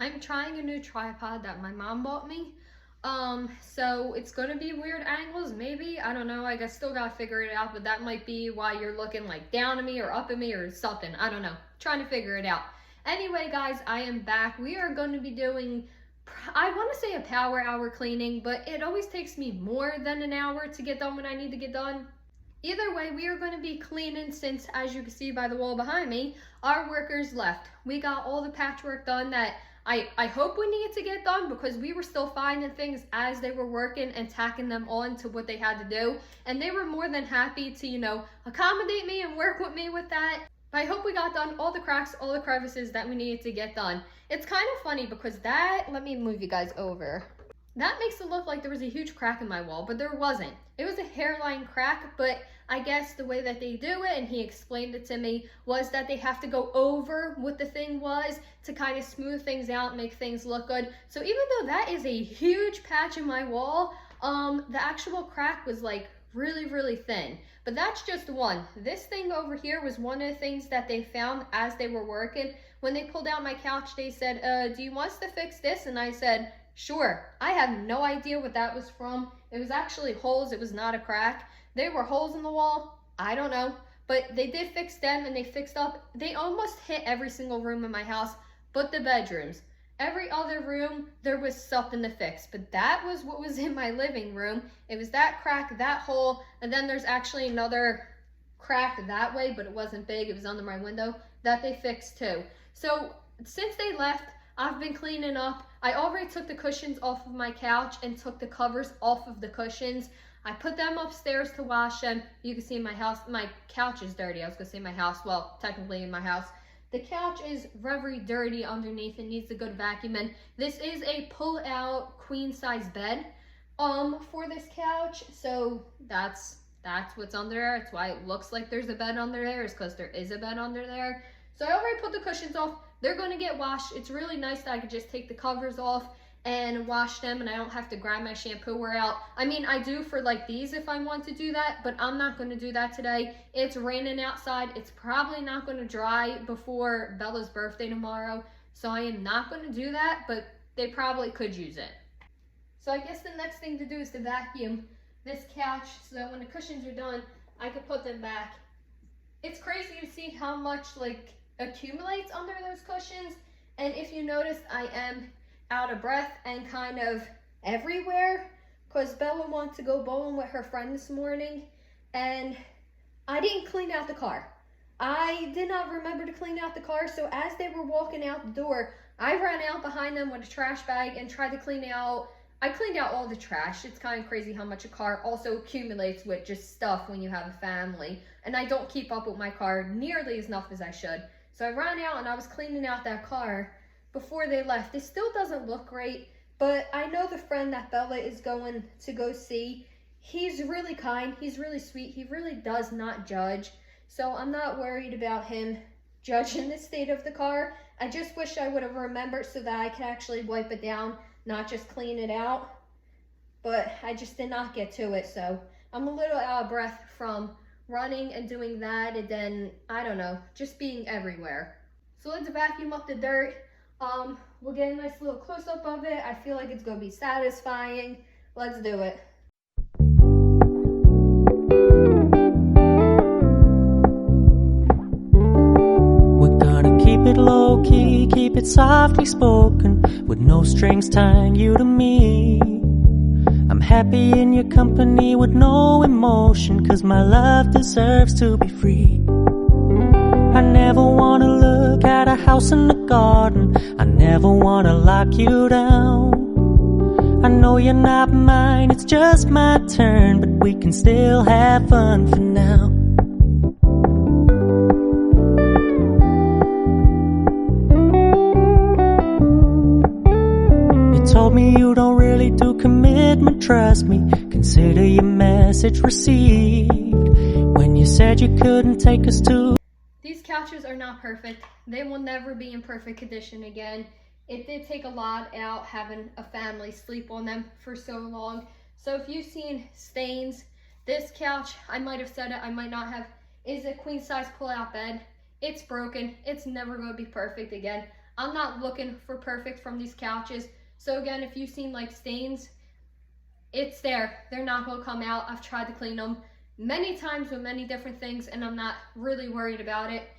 I'm trying a new tripod that my mom bought me. So it's gonna be weird angles, maybe. I don't know. I still gotta figure it out, but that might be why you're looking like down at me or up at me or something. I don't know. Trying to figure it out. Anyway, guys, I am back. We are going to be doing, I want to say a power hour cleaning, but it always takes me more than an hour to get done when I need to get done. Either way, we are going to be cleaning since, as you can see by the wall behind me, our workers left. We got all the patchwork done that I hope we needed to get done, because we were still finding things as they were working and tacking them on to what they had to do. And they were more than happy to, accommodate me and work with me with that. But I hope we got done all the cracks, all the crevices that we needed to get done. It's kind of funny because let me move you guys over. That makes it look like there was a huge crack in my wall, but there wasn't. It was a hairline crack, but I guess the way that they do it, and he explained it to me, was that they have to go over what the thing was to kind of smooth things out, make things look good. So even though that is a huge patch in my wall, the actual crack was like really, really thin. But that's just one. This thing over here was one of the things that they found as they were working. When they pulled out my couch, they said, do you want us to fix this? And I said, sure. I have no idea what that was from. It was actually holes. It was not a crack. They were holes in the wall. I don't know. But they did fix them, and they fixed up. They almost hit every single room in my house, but the bedrooms. Every other room, there was something to fix. But that was what was in my living room. It was that crack, that hole, and then there's actually another crack that way, but it wasn't big. It was under my window that they fixed too. So since they left, I've been cleaning up. I already took the cushions off of my couch and took the covers off of the cushions. I put them upstairs to wash them. You can see my couch is dirty. I was gonna say my house, well, technically in my house. The couch is very dirty underneath and needs a good vacuum. And this is a pull-out queen-size bed for this couch. So that's what's under there. That's why it looks like there's a bed under there, is because there is a bed under there. So I already put the cushions off. They're going to get washed. It's really nice that I could just take the covers off and wash them, and I don't have to grab my shampooer out. I mean, I do for like these if I want to do that, but I'm not going to do that today. It's raining outside. It's probably not going to dry before Bella's birthday tomorrow, so I am not going to do that, but they probably could use it. So I guess the next thing to do is to vacuum this couch so that when the cushions are done, I could put them back. It's crazy to see how much like accumulates under those cushions, and if you notice, I am out of breath and kind of everywhere because Bella wants to go bowling with her friend this morning, and I didn't clean out the car. I did not remember to clean out the car, so as they were walking out the door, I ran out behind them with a trash bag and tried to clean out. I cleaned out all the trash. It's kind of crazy how much a car also accumulates with just stuff when you have a family, and I don't keep up with my car nearly as enough as I should. So I ran out and I was cleaning out that car before they left. It still doesn't look great, but I know the friend that Bella is going to go see, he's really kind, he's really sweet, he really does not judge. So I'm not worried about him judging the state of the car. I just wish I would have remembered so that I could actually wipe it down, not just clean it out. But I just did not get to it, so I'm a little out of breath from running and doing that, and then, I don't know, just being everywhere. So let's vacuum up the dirt. We'll get a nice little close-up of it. I feel like it's gonna be satisfying. Let's do it. We're gonna keep it low-key, keep it softly spoken, with no strings tying you to me. I'm happy in your company with no emotion, 'cause my love deserves to be free. I never wanna look at a house in the garden, I never wanna lock you down. I know you're not mine, it's just my turn, but we can still have fun for now. You told me you don't really do commitment, trust me, consider your message received. When you said you couldn't take us to... These couches are not perfect. They will never be in perfect condition again. It did take a lot out having a family sleep on them for so long. So if you've seen stains, this couch, I might have said it, I might not have, is a queen size pull-out bed. It's broken. It's never going to be perfect again. I'm not looking for perfect from these couches. So again, if you've seen like stains, it's there. They're not gonna come out. I've tried to clean them many times with many different things, and I'm not really worried about it.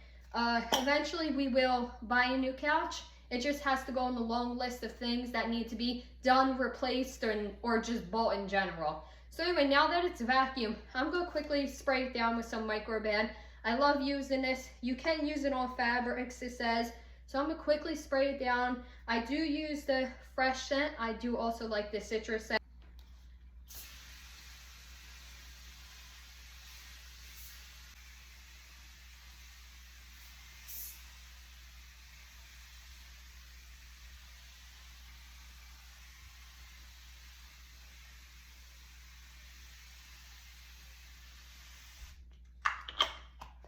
Eventually we will buy a new couch. It just has to go on the long list of things that need to be done, replaced, or just bought in general. So anyway, now that it's vacuumed, I'm gonna quickly spray it down with some microban. I love using this. You can use it on fabrics, it says. So I'm gonna quickly spray it down. I do use the fresh scent. I do also like the citrus scent.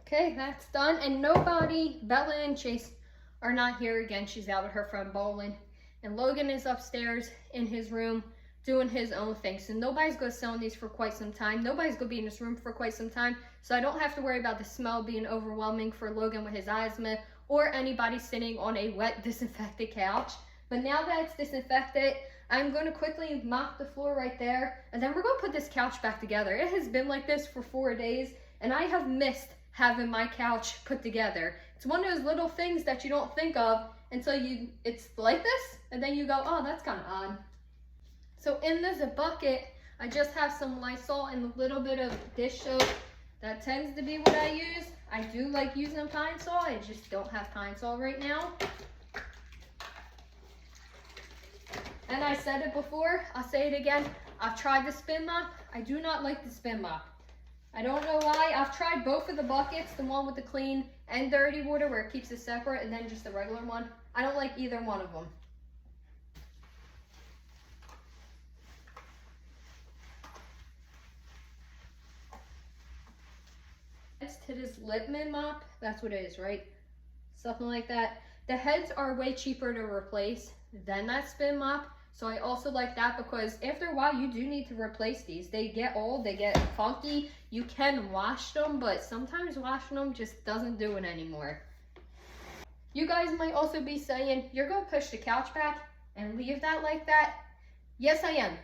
Okay, that's done. And nobody, Bella and Chase are not here again. She's out with her friend bowling. And Logan is upstairs in his room doing his own thing. So nobody's going to sell these for quite some time. Nobody's going to be in this room for quite some time. So I don't have to worry about the smell being overwhelming for Logan with his asthma or anybody sitting on a wet, disinfected couch. But now that it's disinfected, I'm going to quickly mop the floor right there. And then we're going to put this couch back together. It has been like this for 4 days. And I have missed having my couch put together. It's one of those little things that you don't think of until it's like this, and then you go, oh, that's kind of odd. So in this bucket, I just have some Lysol and a little bit of dish soap. That tends to be what I use. I do like using Pine Sol. I just don't have Pine Sol right now. And I said it before, I'll say it again. I've tried the spin mop. I do not like the spin mop. I don't know why. I've tried both of the buckets, the one with the clean and dirty water where it keeps it separate, and then just the regular one. I don't like either one of them. Next to this Lippmann mop, that's what it is, right? Something like that. The heads are way cheaper to replace than that spin mop. So I also like that because after a while you do need to replace these. They get old, they get funky. You can wash them, but sometimes washing them just doesn't do it anymore. You guys might also be saying, you're gonna push the couch back and leave that like that? Yes, I am.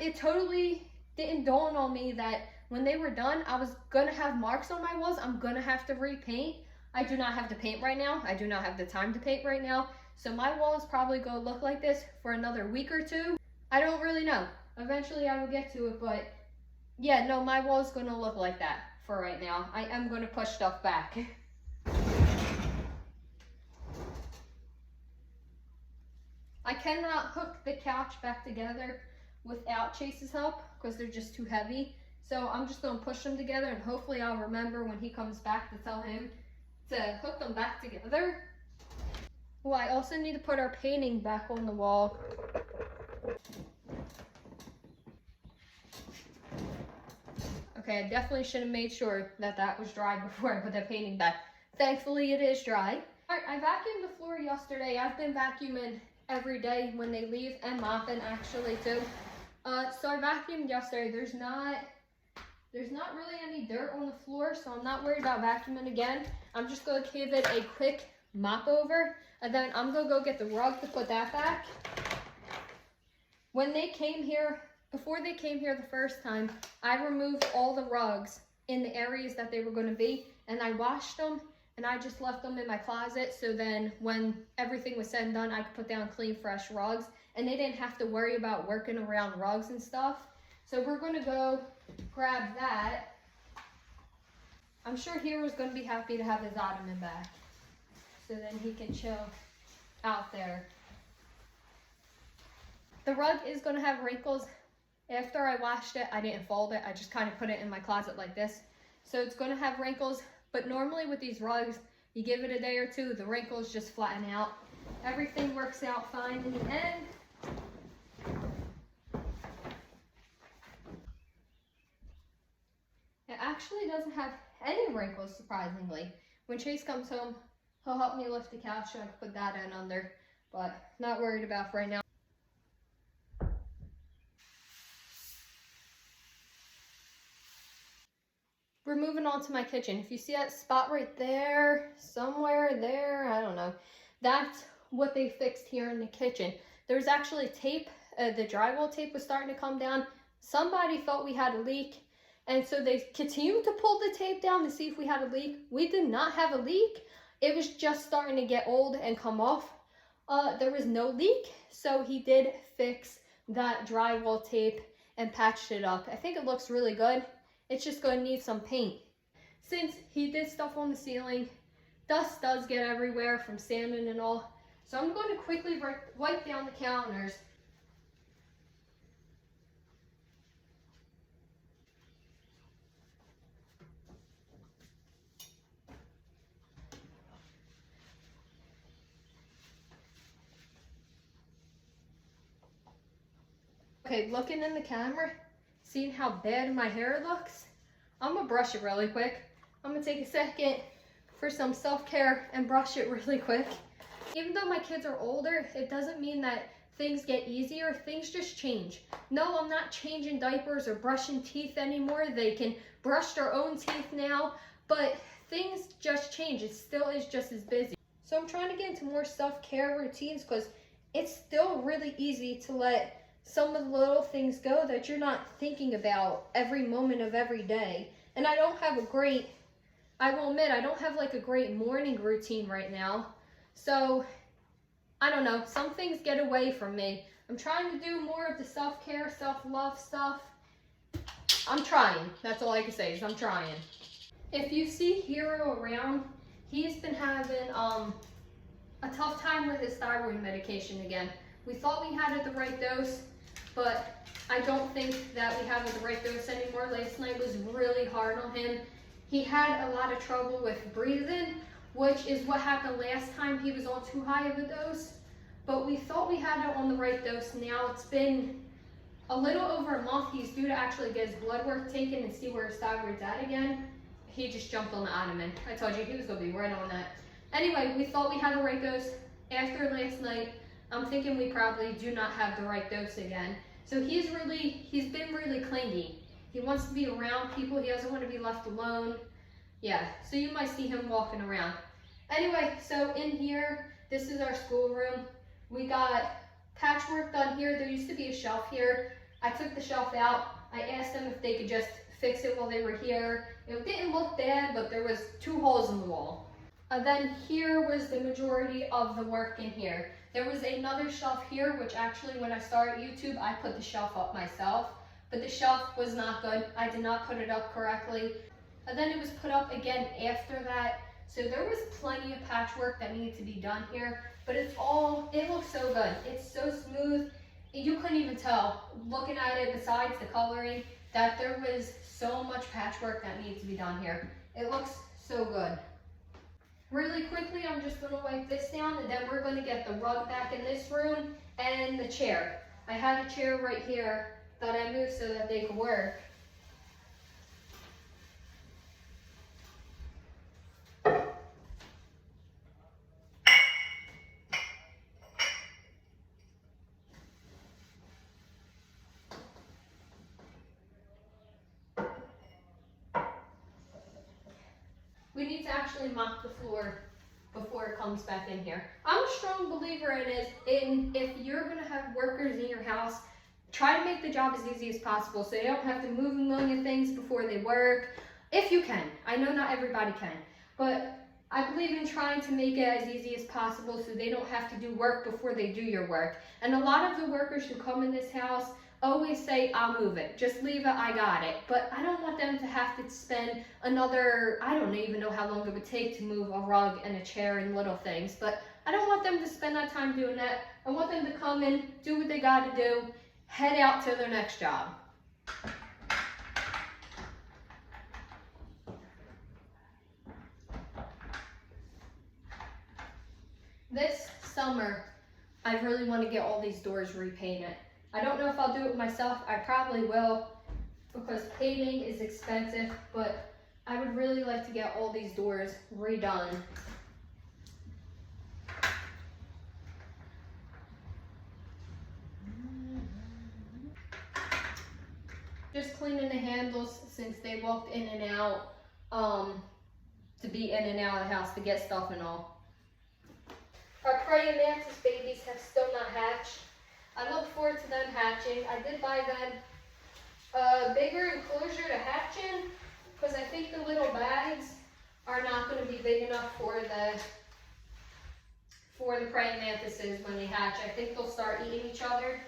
It totally didn't dawn on me that when they were done, I was gonna have marks on my walls. I'm gonna have to repaint. I do not have to paint right now. I do not have the time to paint right now. So my wall is probably going to look like this for another week or two. I don't really know. Eventually I will get to it, but yeah, no, my wall is going to look like that for right now. I am going to push stuff back. I cannot hook the couch back together without Chase's help because they're just too heavy. So I'm just going to push them together, and hopefully I'll remember when he comes back to tell him to hook them back together. Well, I also need to put our painting back on the wall. Okay, I definitely should have made sure that that was dry before I put the painting back. Thankfully, it is dry. All right, I vacuumed the floor yesterday. I've been vacuuming every day when they leave, and mopping actually too. So I vacuumed yesterday. There's not really any dirt on the floor, so I'm not worried about vacuuming again. I'm just gonna give it a quick mop over, and then I'm gonna go get the rug to put that back. When they came here, before they came here the first time, I removed all the rugs in the areas that they were gonna be, and I washed them, and I just left them in my closet, so then when everything was said and done, I could put down clean, fresh rugs, and they didn't have to worry about working around rugs and stuff. So we're gonna go grab that. I'm sure Hero's gonna be happy to have his ottoman back, so then he can chill out there. The rug is gonna have wrinkles. After I washed it, I didn't fold it. I just kind of put it in my closet like this. So it's gonna have wrinkles, but normally with these rugs, you give it a day or two, the wrinkles just flatten out. Everything works out fine in the end. It actually doesn't have any wrinkles, surprisingly. When Chase comes home, he'll help me lift the couch so I can put that in under, but not worried about for right now. We're moving on to my kitchen. If you see that spot right there, somewhere there, I don't know, that's what they fixed here in the kitchen. There was actually tape, the drywall tape was starting to come down. Somebody thought we had a leak, and so they continued to pull the tape down to see if we had a leak. We did not have a leak. It was just starting to get old and come off. There was no leak, so he did fix that drywall tape and patched it up. I think it looks really good. It's just going to need some paint. Since he did stuff on the ceiling, dust does get everywhere from sanding and all. So I'm going to quickly wipe down the counters. Okay, looking in the camera, seeing how bad my hair looks, I'm gonna brush it really quick. I'm gonna take a second for some self-care and brush it really quick. Even though my kids are older, it doesn't mean that things get easier, things just change. No, I'm not changing diapers or brushing teeth anymore. They can brush their own teeth now, but things just change. It still is just as busy. So I'm trying to get into more self-care routines because it's still really easy to let some of the little things go that you're not thinking about every moment of every day. And I don't have I will admit, I don't have like a great morning routine right now. So, I don't know, some things get away from me. I'm trying to do more of the self-care, self-love stuff. I'm trying. That's all I can say is I'm trying. If you see Hero around, he's been having a tough time with his thyroid medication again. We thought we had it the right dose, but I don't think that we have it the right dose anymore. Last night was really hard on him. He had a lot of trouble with breathing, which is what happened last time he was on too high of a dose. But we thought we had it on the right dose. Now it's been a little over a month. He's due to actually get his blood work taken and see where his thyroid's at again. He just jumped on the ottoman. I told you he was gonna be right on that. Anyway, we thought we had the right dose. After last night, I'm thinking we probably do not have the right dose again. So he's been really clingy. He wants to be around people. He doesn't want to be left alone. Yeah, so you might see him walking around. Anyway, so in here, this is our schoolroom. We got patchwork done here. There used to be a shelf here. I took the shelf out. I asked them if they could just fix it while they were here. It didn't look bad, but there was 2 holes in the wall. Then here was the majority of the work in here. There was another shelf here, which actually when I started YouTube, I put the shelf up myself, but the shelf was not good. I did not put it up correctly. And then it was put up again after that. So there was plenty of patchwork that needed to be done here, but it looks so good. It's so smooth. You couldn't even tell, looking at it besides the coloring, that there was so much patchwork that needs to be done here. It looks so good. Really quickly, I'm just going to wipe this down, and then we're going to get the rug back in this room and the chair. I had a chair right here that I moved so that they could work. We need to actually mop the floor before it comes back in here. I'm a strong believer in if you're going to have workers in your house, try to make the job as easy as possible so they don't have to move a million things before they work. If you can. I know not everybody can. But I believe in trying to make it as easy as possible so they don't have to do work before they do your work. And a lot of the workers who come in this house always say, I'll move it. Just leave it, I got it. But I don't want them to have to spend another, I don't even know how long it would take to move a rug and a chair and little things. But I don't want them to spend that time doing that. I want them to come in, do what they got to do, head out to their next job. This summer, I really want to get all these doors repainted. I don't know if I'll do it myself. I probably will because painting is expensive, but I would really like to get all these doors redone. Just cleaning the handles since they walked in and out to be in and out of the house to get stuff and all. Our praying mantis babies have still not hatched. I look forward to them hatching. I did buy them a bigger enclosure to hatch in because I think the little bags are not going to be big enough for the praying mantises when they hatch. I think they'll start eating each other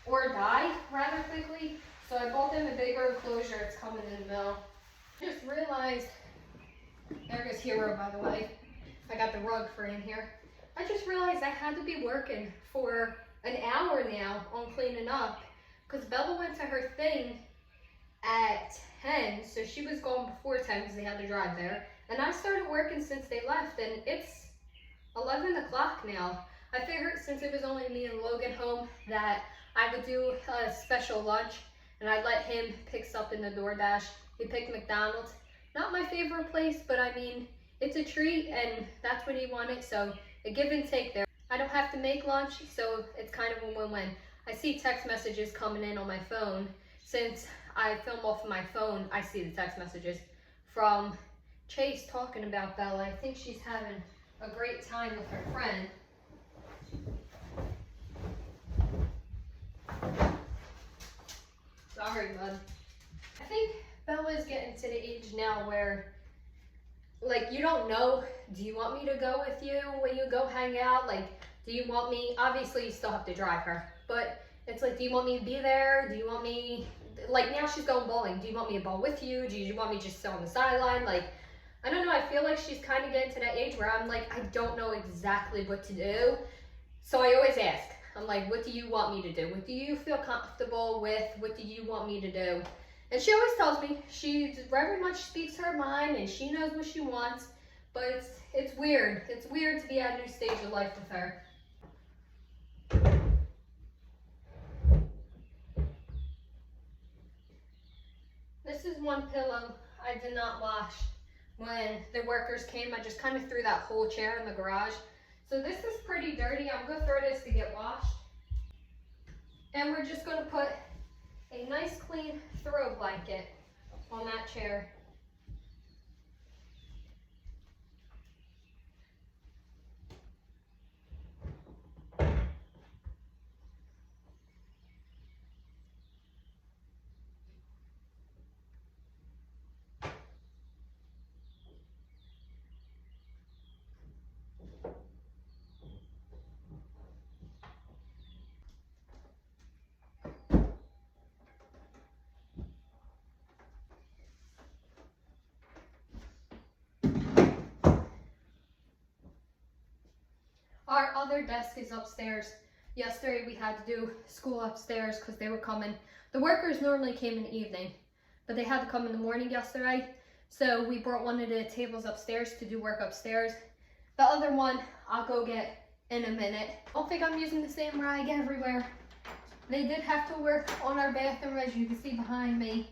or die rather quickly. So I bought them a bigger enclosure. It's coming in the mail. I just realized, there goes Hero, by the way. I got the rug for in here. I just realized I had to be working for an hour now on cleaning up because Bella went to her thing at 10, so she was gone before 10 because they had to drive there. And I started working since they left, and it's 11 o'clock now. I figured since it was only me and Logan home that I would do a special lunch, and I'd let him pick something in the DoorDash. He picked McDonald's. Not my favorite place, but I mean, it's a treat, and that's what he wanted, so a give and take there. I don't have to make lunch, so it's kind of a win-win. I see text messages coming in on my phone. Since I film off of my phone, I see the text messages from Chase talking about Bella. I think she's having a great time with her friend. Sorry, bud. I think Bella is getting to the age now where, like, you don't know, do you want me to go with you when you go hang out? Like, do you want me, obviously you still have to drive her, but it's like, do you want me to be there? Do you want me, like, now she's going bowling. Do you want me to bowl with you? Do you want me just to sit on the sideline? Like, I don't know, I feel like she's kind of getting to that age where I'm like, I don't know exactly what to do. So I always ask, I'm like, what do you want me to do? What do you feel comfortable with? What do you want me to do? And she always tells me she very much speaks her mind and she knows what she wants, but it's weird. It's weird to be at a new stage of life with her. This is one pillow I did not wash. When the workers came, I just kind of threw that whole chair in the garage. So this is pretty dirty. I'm going to throw this to get washed. And we're just going to put a nice clean throw blanket on that chair. Our other desk is upstairs. Yesterday we had to do school upstairs because they were coming. The workers normally came in the evening, but they had to come in the morning yesterday. So we brought one of the tables upstairs to do work upstairs. The other one I'll go get in a minute. I don't think I'm using the same rag everywhere. They did have to work on our bathroom, as you can see behind me.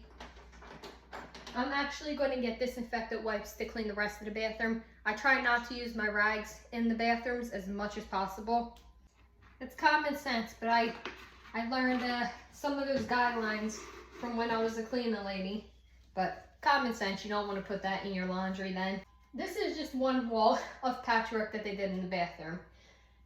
I'm actually going to get disinfectant wipes to clean the rest of the bathroom. I try not to use my rags in the bathrooms as much as possible. It's common sense, but I learned some of those guidelines from when I was a cleaning lady. But common sense, you don't want to put that in your laundry then. This is just one wall of patchwork that they did in the bathroom.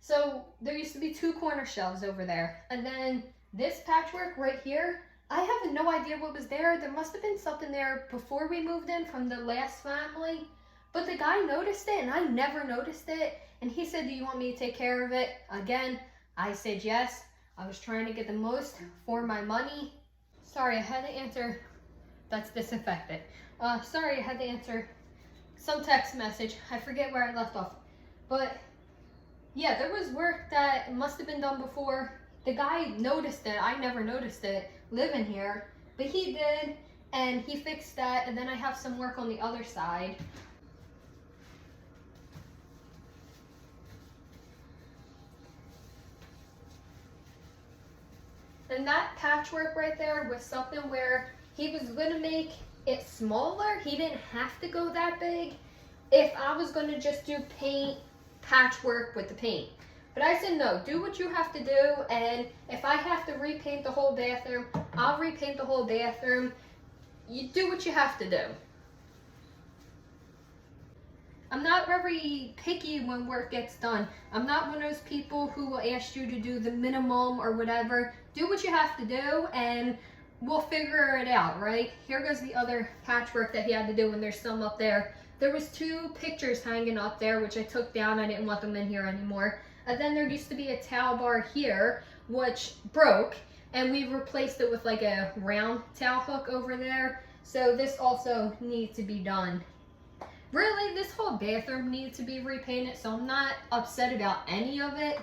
So there used to be 2 corner shelves over there. And then this patchwork right here, I have no idea what was there. There must have been something there before we moved in from the last family. But the guy noticed it and I never noticed it. And he said, do you want me to take care of it? Again, I said yes. I was trying to get the most for my money. Sorry, I had to answer. That's disinfectant. Sorry, I had to answer some text message. I forget where I left off. But yeah, there was work that must have been done before. The guy noticed it. I never noticed it living here, but he did, and he fixed that. And then I have some work on the other side. And that patchwork right there was something where he was going to make it smaller. He didn't have to go that big if I was going to just do paint patchwork with the paint. But I said, no, do what you have to do, and if I have to repaint the whole bathroom, I'll repaint the whole bathroom. You do what you have to do. I'm not very picky when work gets done. I'm not one of those people who will ask you to do the minimum or whatever. Do what you have to do and we'll figure it out, right? Here goes the other patchwork that he had to do, and there's some up there. There was 2 pictures hanging up there, which I took down. I didn't want them in here anymore. And then there used to be a towel bar here, which broke, and we replaced it with like a round towel hook over there. So this also needs to be done. Really, this whole bathroom needs to be repainted, so I'm not upset about any of it.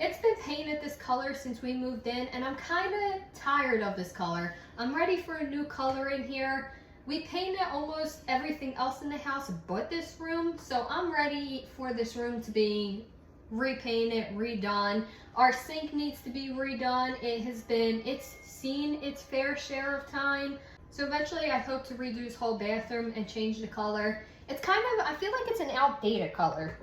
It's been painted this color since we moved in, and I'm kind of tired of this color. I'm ready for a new color in here. We painted almost everything else in the house but this room, so I'm ready for this room to be repainted, redone. Our sink needs to be redone. It's seen its fair share of time. So eventually I hope to redo this whole bathroom and change the color. It's kind of, I feel like it's an outdated color.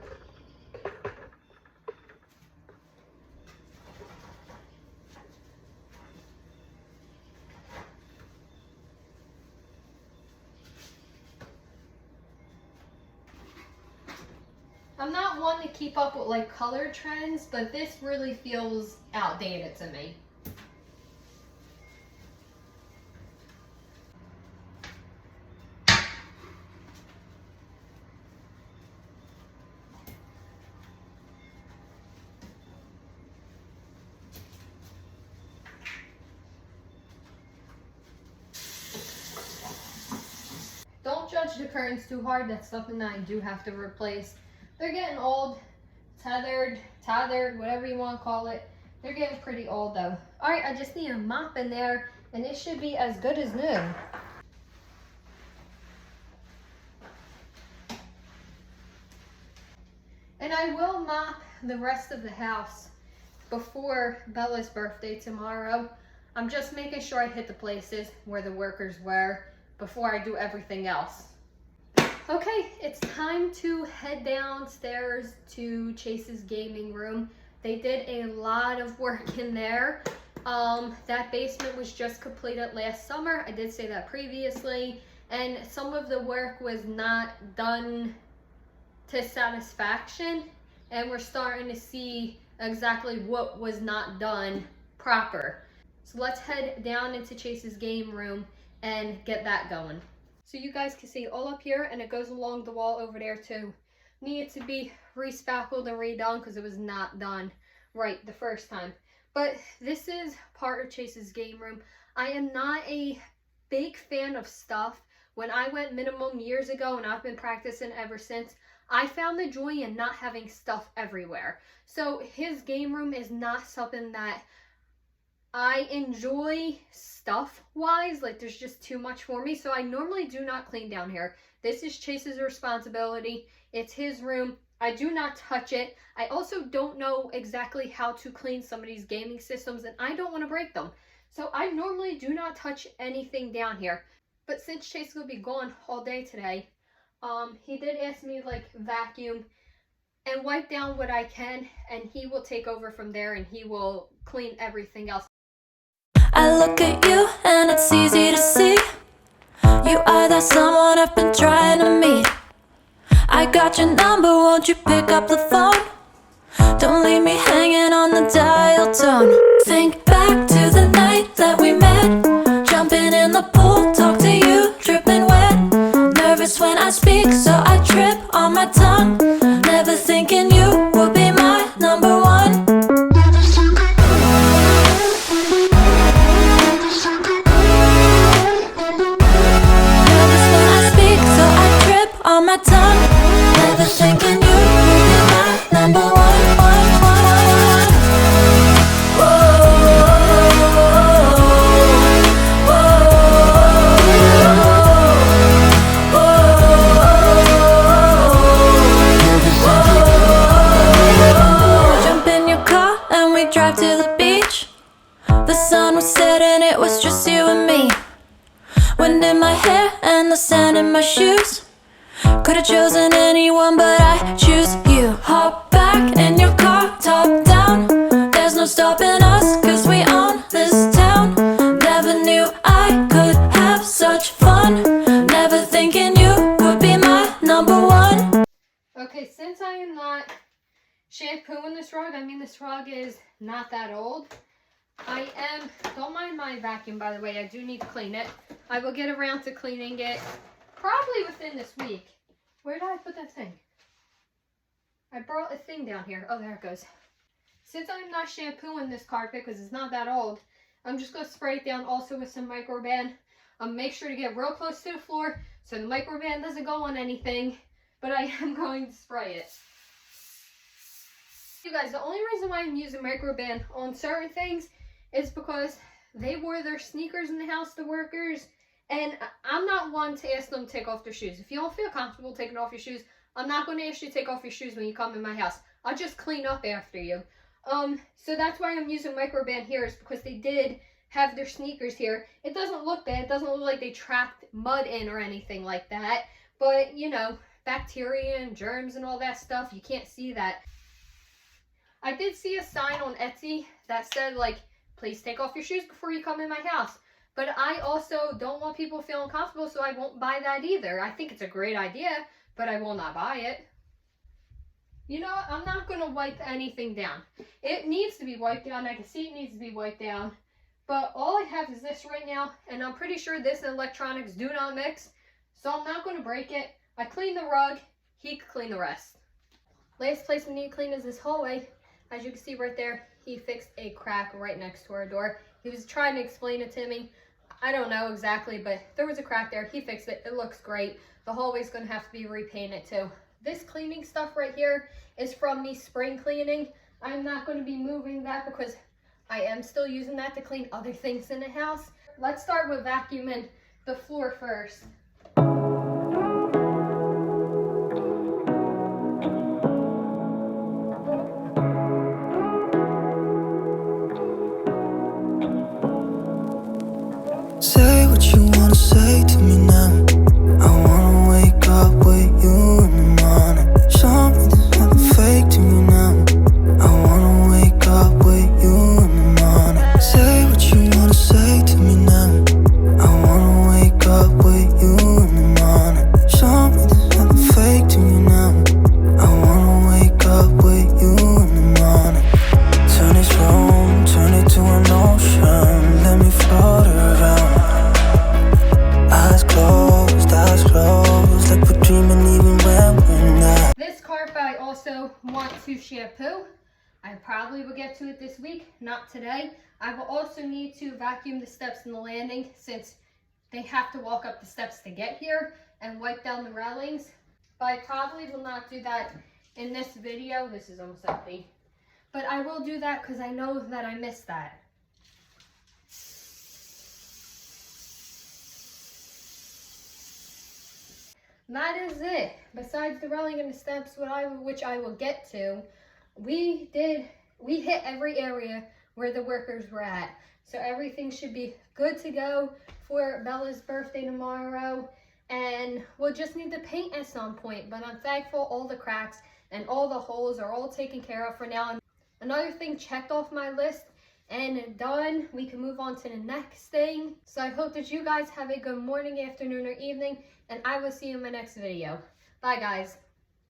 I'm not one to keep up with like color trends, but this really feels outdated to me. Don't judge the curtains too hard. That's something that I do have to replace. They're getting old, tethered, whatever you want to call it. They're getting pretty old though. All right, I just need a mop in there and it should be as good as new. And I will mop the rest of the house before Bella's birthday tomorrow. I'm just making sure I hit the places where the workers were before I do everything else. Okay, it's time to head downstairs to Chase's gaming room. They did a lot of work in there. That basement was just completed last summer. I did say that previously. And some of the work was not done to satisfaction. And we're starting to see exactly what was not done proper. So let's head down into Chase's game room and get that going. So you guys can see all up here, and it goes along the wall over there too. Needed to be respackled and redone because it was not done right the first time. But this is part of Chase's game room. I am not a big fan of stuff. When I went minimum years ago, and I've been practicing ever since, I found the joy in not having stuff everywhere. So his game room is not something that I enjoy stuff-wise. Like, there's just too much for me. So I normally do not clean down here. This is Chase's responsibility. It's his room. I do not touch it. I also don't know exactly how to clean some of these gaming systems, and I don't want to break them. So I normally do not touch anything down here. But since Chase will be gone all day today, he did ask me like vacuum and wipe down what I can, and he will take over from there and he will clean everything else. I look at you and it's easy to see you are that someone I've been trying to meet. I got your number, won't you pick up the phone? Don't leave me hanging on the dial tone. Think back to the night that we met, jumping in the pool, talk to you, dripping wet. Nervous when I speak, so I trip on my tongue. Never thinking you would be my number one. Nervous when I speak, so I trip on my tongue. Never thinking you would be my number one. Drive to the beach. The sun was setting, it was just you and me. Wind in my hair and the sand in my shoes. Could've chosen anyone, but I choose you. Hop back in your car, top down. There's no stopping us, cause we own this town. Never knew I could have such fun. Never thinking you could be my number one. shampooing this rug. I mean, this rug is not that old. Don't mind my vacuum, by the way. I do need to clean it. I will get around to cleaning it probably within this week. Where did I put that thing? I brought a thing down here. Oh, there it goes. Since I'm not shampooing this carpet because it's not that old, I'm just going to spray it down also with some Microban. Make sure to get real close to the floor so the Microban doesn't go on anything, but I am going to spray it. You guys, the only reason why I'm using Microban on certain things is because they wore their sneakers in the house, the workers, and I'm not one to ask them to take off their shoes. If you don't feel comfortable taking off your shoes, I'm not going to ask you to take off your shoes when you come in my house. I'll just clean up after you. So that's why I'm using Microban here, is because they did have their sneakers here. It doesn't look bad. It doesn't look like they trapped mud in or anything like that. But, you know, bacteria and germs and all that stuff, you can't see that. I did see a sign on Etsy that said, like, please take off your shoes before you come in my house. But I also don't want people feeling comfortable, so I won't buy that either. I think it's a great idea, but I will not buy it. You know what? I'm not going to wipe anything down. It needs to be wiped down. I can see it needs to be wiped down. But all I have is this right now, and I'm pretty sure this and electronics do not mix, so I'm not going to break it. I cleaned the rug. He could clean the rest. Last place we need to clean is this hallway. As you can see right there, he fixed a crack right next to our door. He was trying to explain it to me. I don't know exactly, but there was a crack there. He fixed it. It looks great. The hallway's going to have to be repainted too. This cleaning stuff right here is from me spring cleaning. I'm not going to be moving that because I am still using that to clean other things in the house. Let's start with vacuuming the floor first. Say what you wanna say to me now. I wanna wake up with you in the morning. Show me there's nothing fake to me now. I wanna wake up with you in the morning. Say what you wanna say to me now. I wanna wake up with you in the morning. Show me there's nothing fake to me now. I wanna wake up with you in the morning. Turn this room, turn it to an ocean. Let me float around. Eyes closed, like we're dreaming even when we're not. This carpet I also want to shampoo. I probably will get to it this week, not today. I will also need to vacuum the steps and the landing since they have to walk up the steps to get here, and wipe down the railings. But I probably will not do that in this video. This is almost empty. But I will do that because I know that I missed that. That is it. Besides the railing and the steps, which I will get to, we hit every area where the workers were at. So everything should be good to go for Bella's birthday tomorrow. And we'll just need to paint at some point. But I'm thankful all the cracks and all the holes are all taken care of for now. Another thing checked off my list and done. We can move on to the next thing. So I hope that you guys have a good morning, afternoon, or evening, and I will see you in my next video. Bye, guys.